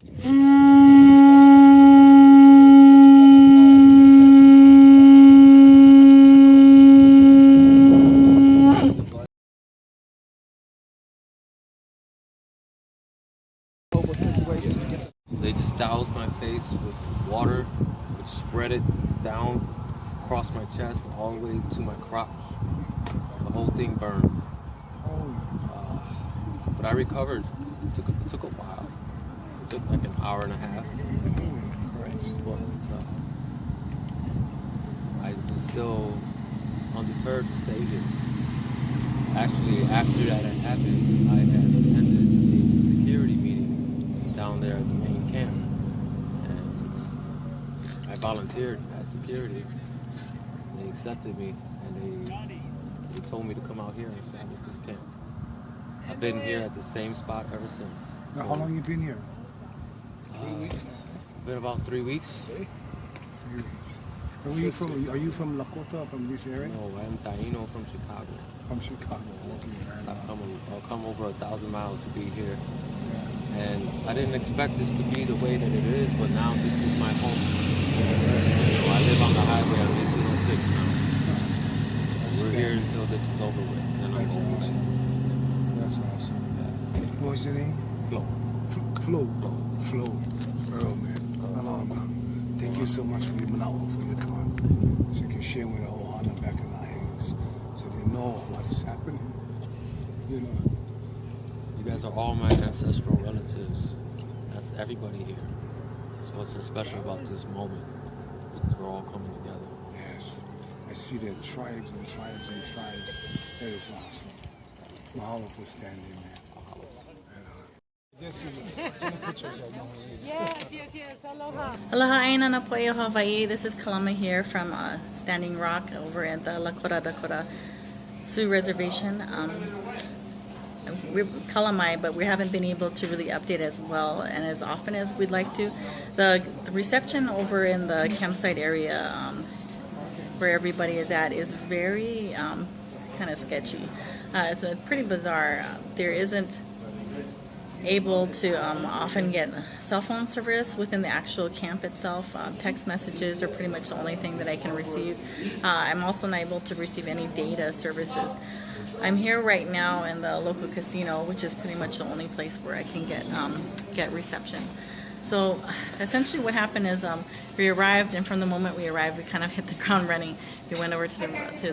They just doused my face with water, which spread it down across my chest all the way to my crotch. The whole thing burned. But I recovered. It took a while. It took like an hour and a half. But I was still undeterred to stay here. Actually, after that had happened, I had attended a security meeting down there at the main camp. And I volunteered as security. They accepted me and they told me to come out here and establish this camp. I've been here at the same spot ever since. Now, how long you been here? 3 weeks. Been about 3 weeks. 3 weeks. Where are you from? Are you from Lakota, from this area? No, I'm Taino from Chicago. From Chicago. Okay. I've come over 1,000 miles to be here. Yeah. And I didn't expect this to be the way that it is, but now this is my home. So I live on the highway on 1806 now. We're here until this is over with. And That's awesome. That's awesome. Yeah. What was your name? Flo. Flo. Earl, man. Aloha. Thank you so much for your manao, for your time. So you can share with our Ohana back in our hands. So they know what is happening. You know. You guys are all my ancestral relatives. That's everybody here. That's what's so special about this moment. Because we're all coming together. Yes. I see that tribes and tribes and tribes. That is awesome. Mahalo for standing there. Yes, aloha. Aloha aina na po'e Hawaii. This is Kalama here from Standing Rock over at the Dakota Sioux Reservation. We're Kalamai, but we haven't been able to really update as well and as often as we'd like to. The reception over in the campsite area where everybody is at is very kind of sketchy. It's pretty bizarre. There isn't able to often get cell phone service within the actual camp itself. Text messages are pretty much the only thing that I can receive. I'm also not able to receive any data services. I'm here right now in the local casino, which is pretty much the only place where I can get reception. So essentially what happened is we arrived, and from the moment we arrived, we kind of hit the ground running. We went over to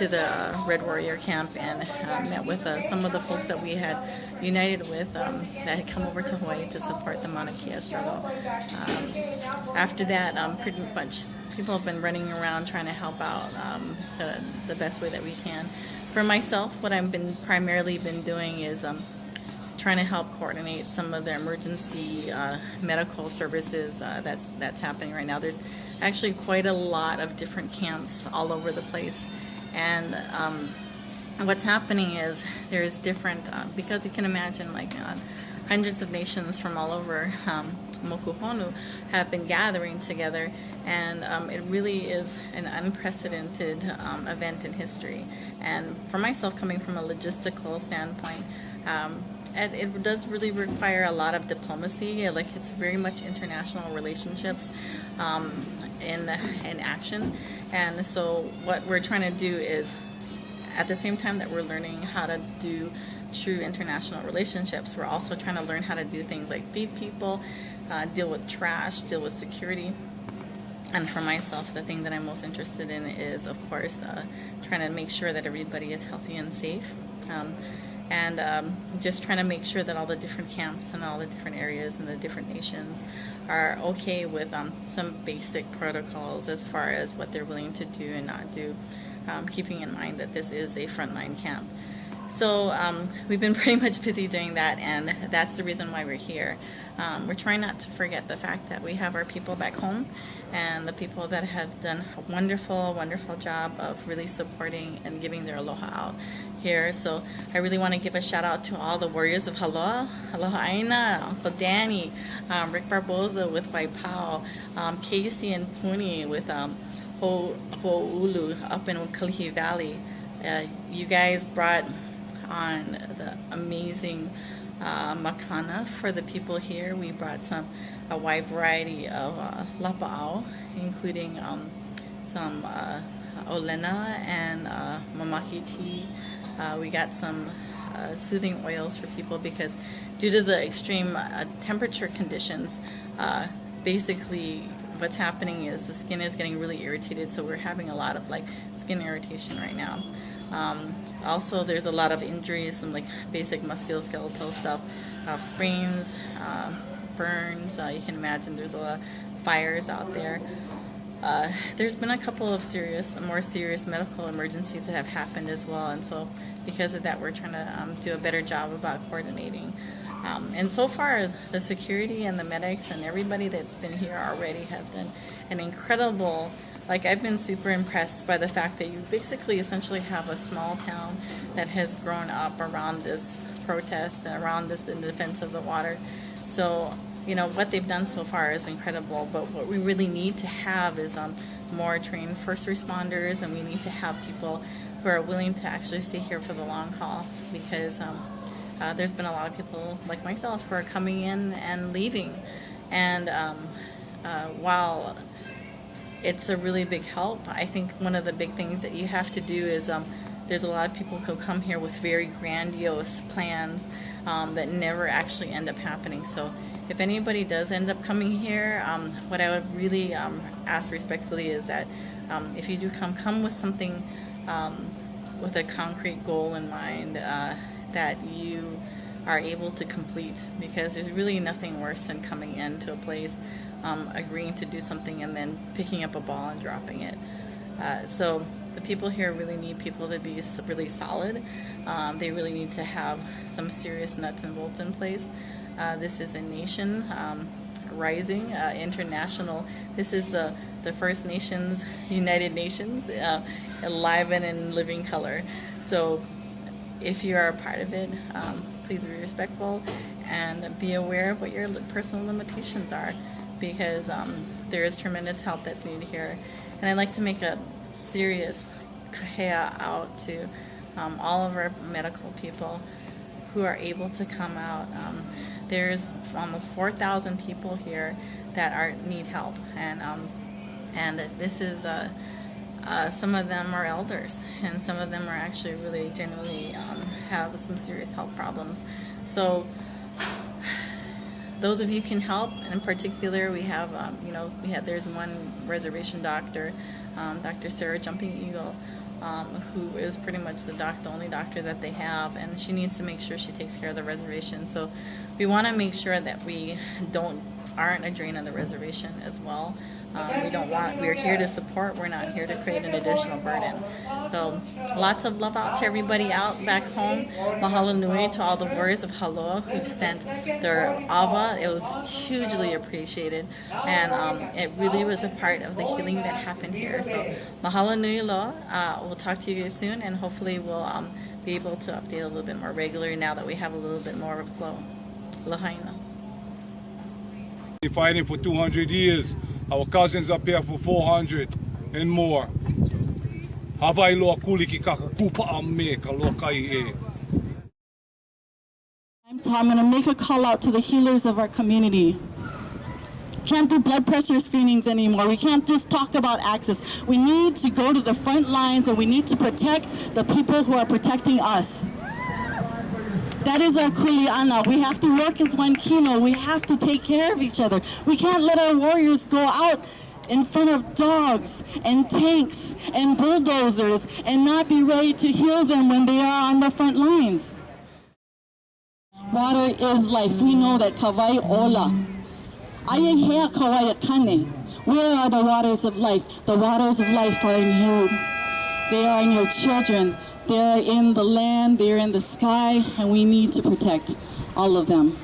the Red Warrior Camp and met with some of the folks that we had united with that had come over to Hawaii to support the Mauna Kea struggle. After that, pretty much people have been running around trying to help out to the best way that we can. For myself, what I've primarily been doing is trying to help coordinate some of the emergency medical services that's happening right now. There's actually quite a lot of different camps all over the place, and what's happening is there's different because you can imagine like hundreds of nations from all over Mokuhonu have been gathering together, and it really is an unprecedented event in history. And for myself, coming from a logistical standpoint, and it does really require a lot of diplomacy. Like, it's very much international relationships in action. And so what we're trying to do is, at the same time that we're learning how to do true international relationships, we're also trying to learn how to do things like feed people, deal with trash, deal with security. And for myself, the thing that I'm most interested in is, of course, trying to make sure that everybody is healthy and safe. And just trying to make sure that all the different camps and all the different areas and the different nations are okay with some basic protocols as far as what they're willing to do and not do, keeping in mind that this is a frontline camp. So we've been pretty much busy doing that, and that's the reason why we're here. We're trying not to forget the fact that we have our people back home, and the people that have done a wonderful, wonderful job of really supporting and giving their aloha out here. So I really want to give a shout out to all the warriors of Aloha, Aloha Aina, Uncle Danny, Rick Barboza with Waipao, Casey and Puni with Ho'oulu up in Kalihi Valley. You guys brought on the amazing makana for the people here. We brought a wide variety of lapa'au, including some olena and mamaki tea. We got some soothing oils for people because due to the extreme temperature conditions, basically what's happening is the skin is getting really irritated, so we're having a lot of like skin irritation right now. Also, there's a lot of injuries and like basic musculoskeletal stuff, sprains, burns. You can imagine there's a lot of fires out there. There's been a couple of more serious medical emergencies that have happened as well, and so because of that, we're trying to do a better job about coordinating. And so far, the security and the medics and everybody that's been here already have done an incredible. Like, I've been super impressed by the fact that you basically essentially have a small town that has grown up around this protest and around this in defense of the water. So, you know, what they've done so far is incredible, but what we really need to have is more trained first responders, and we need to have people who are willing to actually stay here for the long haul, because there's been a lot of people like myself who are coming in and leaving. And while it's a really big help, I think one of the big things that you have to do is there's a lot of people who come here with very grandiose plans that never actually end up happening. So if anybody does end up coming here, what I would really ask respectfully is that if you do come with something, with a concrete goal in mind that you are able to complete, because there's really nothing worse than coming into a place, agreeing to do something and then picking up a ball and dropping it. So the people here really need people to be really solid. They really need to have some serious nuts and bolts in place. This is a nation rising, international. This is the First Nations, United Nations, alive and in living color. So if you are a part of it, please be respectful and be aware of what your personal limitations are, because there is tremendous help that's needed here. And I'd like to make a serious kahea out to all of our medical people who are able to come out. There's almost 4,000 people here that need help, and this is some of them are elders, and some of them are actually really genuinely have some serious health problems. So those of you can help, and in particular we have there's one reservation doctor, Dr. Sarah Jumping Eagle, who is pretty much the only doctor that they have, and she needs to make sure she takes care of the reservation. So we want to make sure that we aren't a drain on the reservation as well. We're here to support, we're not here to create an additional burden. So lots of love out to everybody out back home. Mahalo Nui to all the warriors of Aloha who sent their ava. It was hugely appreciated, and it really was a part of the healing that happened here. So Mahalo Nui Loa. We'll talk to you guys soon, and hopefully we'll be able to update a little bit more regularly now that we have a little bit more of a flow. Lahaina. Fighting for 200 years. Our cousins up here for 400 and more. Hawai loa kuliki kaka kupa ame ka loa kai e. So I'm going to make a call out to the healers of our community. Can't do blood pressure screenings anymore. We can't just talk about access. We need to go to the front lines, and we need to protect the people who are protecting us. That is our kuleana. We have to work as one kino. We have to take care of each other. We can't let our warriors go out in front of dogs and tanks and bulldozers and not be ready to heal them when they are on the front lines. Water is life. We know that kawai ola. Ayehea kawai kane. Where are the waters of life? The waters of life are in you. They are in your children. They're in the land, they're in the sky, and we need to protect all of them.